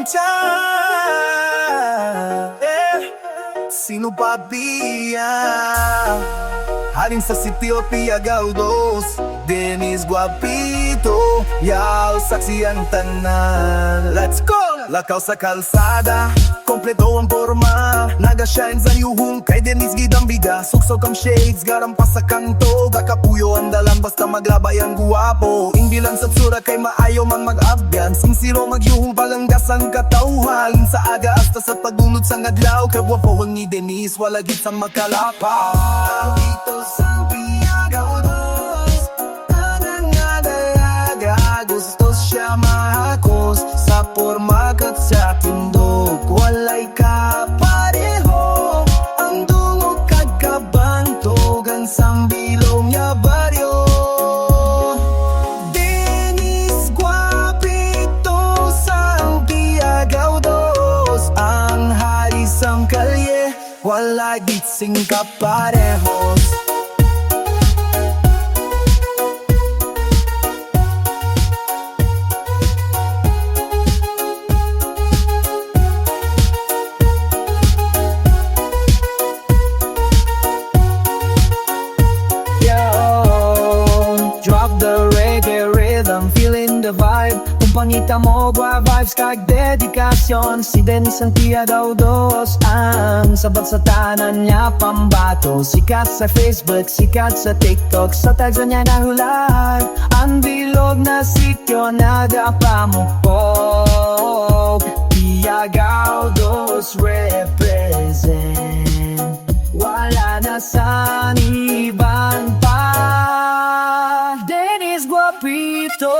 Boom-chack, Sino pa Halin sa Sitio, Piagao, Denis Gwapito, rYL, Saksi ang Tanan. Let's go! Lakaw sa kalsada, kompleto ang porma, Naga-shines ang yuhum, kay Denis ang bida. Suksok ang shades, garampa sa kanto, Gakapuyo ang dalan, basta mag-labay ang guwapo. Indi lang sa tsura, kay maayo man mag-abyan. Sinsiro mag-yuhum, palanggas ang katauhan. Sa aga hasta sa pagunod sa naglaw, kagwapo ni Denis, wala git sa makalapaw. Dito sa Piagao, Tanan nga dalaga, gusto siya mahakos sa porma kat sa tindog. Walay kapareho ang dungog kagkabantogan sang bilong niya baryo. Denis Gwapito sang Piagao, ang hari sang kalye, walay gitsing kaparehos. Drop the reggae rhythm, feeling the vibe. Kung pangita mo, vibes kag dedikasyon. Si Denis ang Piagao, ang sabat sa tanan niya pambato. Sikat sa Facebook, sikat sa TikTok, sa tagsa niya nahulat. Ang bilog na sitio, nagapamukpok. Piagao, represent. Wala na sa ibang pa. Denis Gwapito,